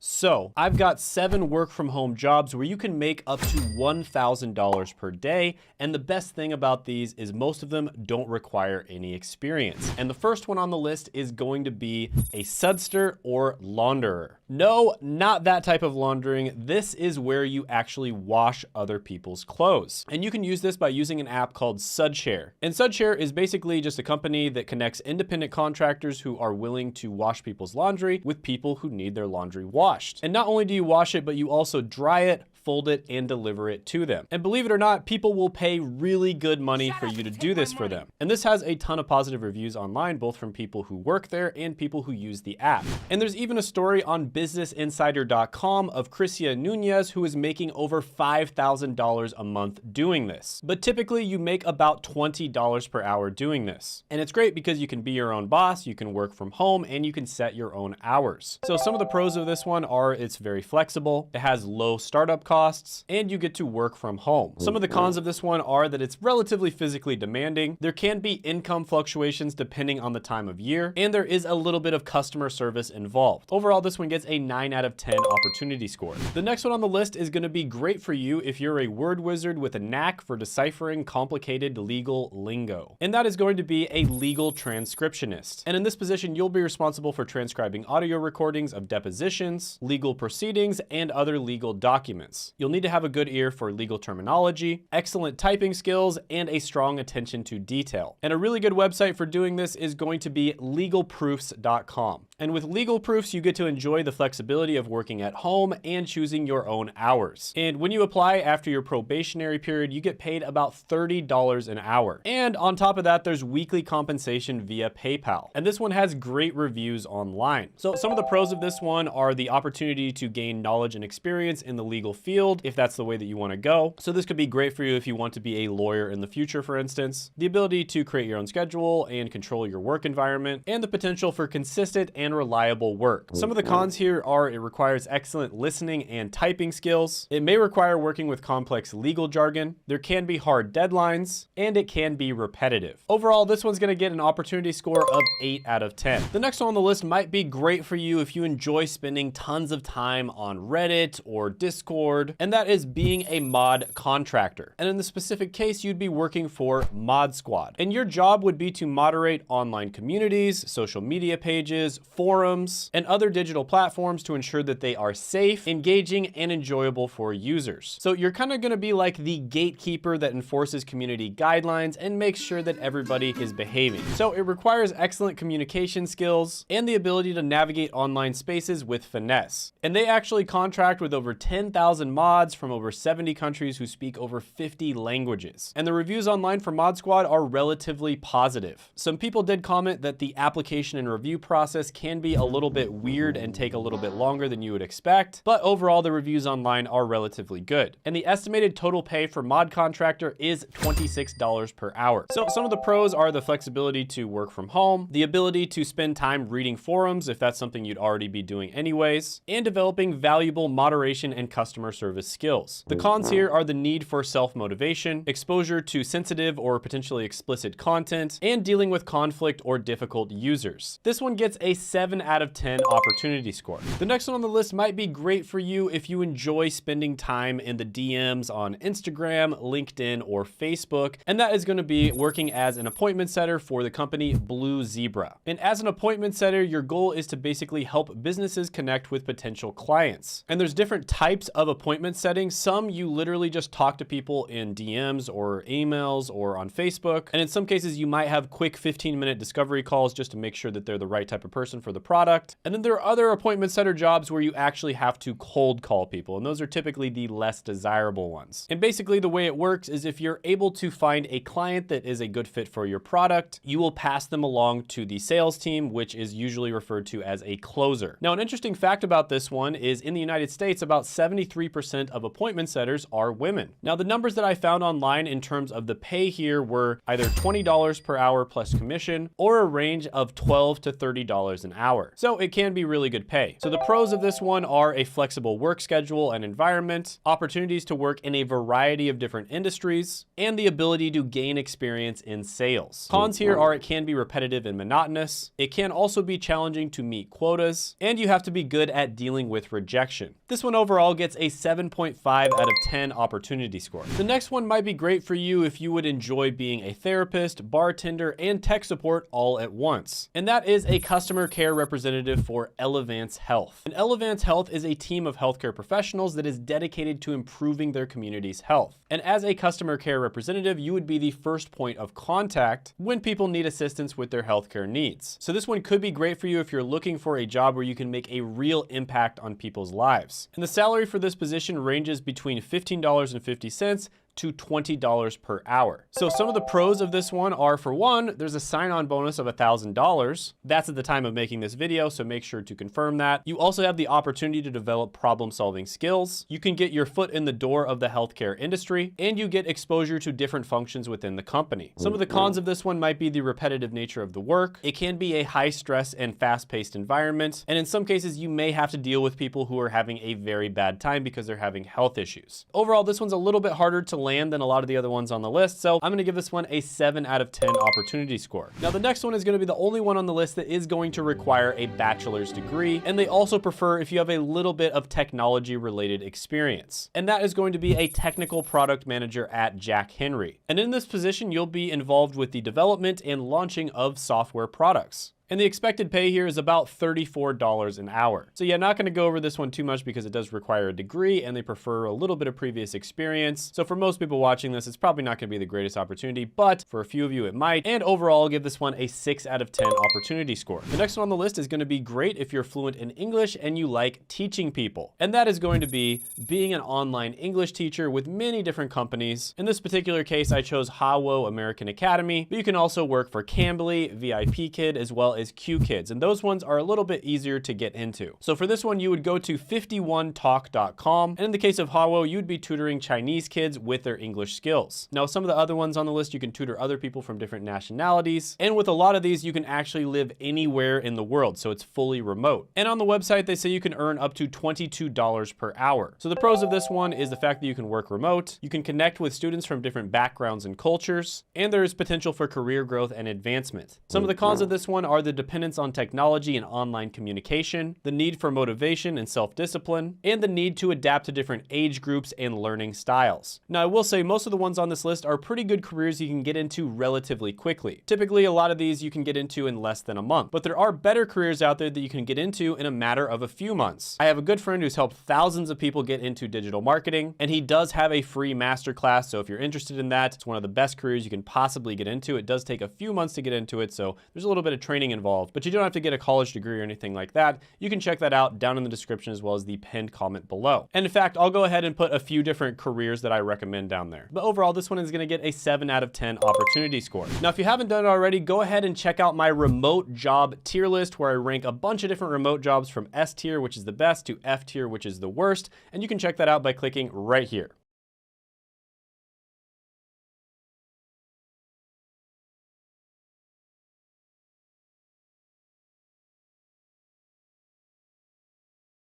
So I've got 7 work from home jobs where you can make up to $1,000 per day. And the best thing about these is most of them don't require any experience. And the first one on the list is going to be a sudster or launderer. No, not that type of laundering. This is where you actually wash other people's clothes. And you can use this by using an app called Sudshare. And Sudshare is basically just a company that connects independent contractors who are willing to wash people's laundry with people who need their laundry washed. And not only do you wash it, but you also dry it, fold it, and deliver it to them. And believe it or not, people will pay really good money for you to do this for them. And this has a ton of positive reviews online, both from people who work there and people who use the app. And there's even a story on businessinsider.com of Crisia Nunez, who is making over $5,000 a month doing this. But typically you make about $20 per hour doing this. And it's great because you can be your own boss, you can work from home, and you can set your own hours. So some of the pros of this one are it's very flexible, it has low startup costs, and you get to work from home. Some of the cons of this one are that it's relatively physically demanding. There can be income fluctuations depending on the time of year, and there is a little bit of customer service involved. Overall, this one gets a 9 out of 10 opportunity score. The next one on the list is going to be great for you if you're a word wizard with a knack for deciphering complicated legal lingo. And that is going to be a legal transcriptionist. And in this position, you'll be responsible for transcribing audio recordings of depositions, legal proceedings, and other legal documents. You'll need to have a good ear for legal terminology, excellent typing skills, and a strong attention to detail. And a really good website for doing this is going to be legalproofs.com. And with Legal Proofs, you get to enjoy the flexibility of working at home and choosing your own hours. And when you apply after your probationary period, you get paid about $30 an hour. And on top of that, there's weekly compensation via PayPal. And this one has great reviews online. So some of the pros of this one are the opportunity to gain knowledge and experience in the legal field, if that's the way that you want to go. So this could be great for you if you want to be a lawyer in the future, for instance. The ability to create your own schedule and control your work environment, and the potential for consistent and reliable work. Some of the cons here are it requires excellent listening and typing skills. It may require working with complex legal jargon. There can be hard deadlines, and it can be repetitive. Overall, this one's going to get an opportunity score of 8 out of 10. The next one on the list might be great for you if you enjoy spending tons of time on Reddit or Discord, and that is being a mod contractor. And in the specific case, you'd be working for Mod Squad. And your job would be to moderate online communities, social media pages, forums, and other digital platforms to ensure that they are safe, engaging, and enjoyable for users. So you're kind of going to be like the gatekeeper that enforces community guidelines and makes sure that everybody is behaving. So it requires excellent communication skills and the ability to navigate online spaces with finesse. And they actually contract with over 10,000 mods from over 70 countries who speak over 50 languages. And the reviews online for Mod Squad are relatively positive. Some people did comment that the application and review process can be a little bit weird and take a little bit longer than you would expect, but overall the reviews online are relatively good. And the estimated total pay for mod contractor is $26 per hour. So some of the pros are the flexibility to work from home, the ability to spend time reading forums if that's something you'd already be doing anyways, and developing valuable moderation and customer service skills. The cons here are the need for self-motivation, exposure to sensitive or potentially explicit content, and dealing with conflict or difficult users. This one gets a 7 out of 10 opportunity score. The next one on the list might be great for you if you enjoy spending time in the DMs on Instagram, LinkedIn, or Facebook, and that is going to be working as an appointment setter for the company Blue Zebra. And as an appointment setter, your goal is to basically help businesses connect with potential clients. And there's different types of appointment settings. Some you literally just talk to people in DMs or emails or on Facebook. And in some cases, you might have quick 15-minute discovery calls just to make sure that they're the right type of person for the product. And then there are other appointment setter jobs where you actually have to cold call people. And those are typically the less desirable ones. And basically the way it works is if you're able to find a client that is a good fit for your product, you will pass them along to the sales team, which is usually referred to as a closer. Now, an interesting fact about this one is in the United States, about 73% of appointment setters are women. Now, the numbers that I found online in terms of the pay here were either $20 per hour plus commission or a range of $12 to $30 an hour. So it can be really good pay. So the pros of this one are a flexible work schedule and environment, opportunities to work in a variety of different industries, and the ability to gain experience in sales. Cons here are it can be repetitive and monotonous. It can also be challenging to meet quotas, and you have to be good at dealing with rejection. This one overall gets a 7.5 out of 10 opportunity score. The next one might be great for you if you would enjoy being a therapist, bartender, and tech support all at once. And that is a customer care representative for Elevance Health. And Elevance Health is a team of healthcare professionals that is dedicated to improving their community's health. And as a customer care representative, you would be the first point of contact when people need assistance with their healthcare needs. So this one could be great for you if you're looking for a job where you can make a real impact on people's lives. And the salary for this position ranges between $15.50 to $20 per hour. So some of the pros of this one are, for one, there's a sign-on bonus of $1,000. That's at the time of making this video, so make sure to confirm that. You also have the opportunity to develop problem-solving skills. You can get your foot in the door of the healthcare industry, and you get exposure to different functions within the company. Some of the cons of this one might be the repetitive nature of the work. It can be a high-stress and fast-paced environment, and in some cases, you may have to deal with people who are having a very bad time because they're having health issues. Overall, this one's a little bit harder to land than a lot of the other ones on the list, so I'm gonna give this one a 7 out of 10 opportunity score. Now, the next one is gonna be the only one on the list that is going to require a bachelor's degree, and they also prefer if you have a little bit of technology-related experience. And that is going to be a technical product manager at Jack Henry. And in this position, you'll be involved with the development and launching of software products. And the expected pay here is about $34 an hour. So yeah, not gonna go over this one too much because it does require a degree and they prefer a little bit of previous experience. So for most people watching this, it's probably not gonna be the greatest opportunity, but for a few of you it might. And overall, I'll give this one a 6 out of 10 opportunity score. The next one on the list is gonna be great if you're fluent in English and you like teaching people. And that is going to be being an online English teacher with many different companies. In this particular case, I chose Hawo American Academy, but you can also work for Cambly, VIP Kid, as well as Q Kids, and those ones are a little bit easier to get into. So for this one, you would go to 51talk.com, and in the case of Hawo, you'd be tutoring Chinese kids with their English skills. Now, some of the other ones on the list, you can tutor other people from different nationalities, and with a lot of these, you can actually live anywhere in the world, so it's fully remote. And on the website, they say you can earn up to $22 per hour. So the pros of this one is the fact that you can work remote, you can connect with students from different backgrounds and cultures, and there is potential for career growth and advancement. Some of the cons of this one are the dependence on technology and online communication, the need for motivation and self-discipline, and the need to adapt to different age groups and learning styles. Now, I will say most of the ones on this list are pretty good careers you can get into relatively quickly. Typically, a lot of these you can get into in less than a month, but there are better careers out there that you can get into in a matter of a few months. I have a good friend who's helped thousands of people get into digital marketing, and he does have a free masterclass, so if you're interested in that, it's one of the best careers you can possibly get into. It does take a few months to get into it, so there's a little bit of training involved, but you don't have to get a college degree or anything like that. You can check that out down in the description as well as the pinned comment below. And in fact, I'll go ahead and put a few different careers that I recommend down there. But overall, this one is gonna get a 7 out of 10 opportunity score. Now, if you haven't done it already, go ahead and check out my remote job tier list where I rank a bunch of different remote jobs from S tier, which is the best, to F tier, which is the worst. And you can check that out by clicking right here.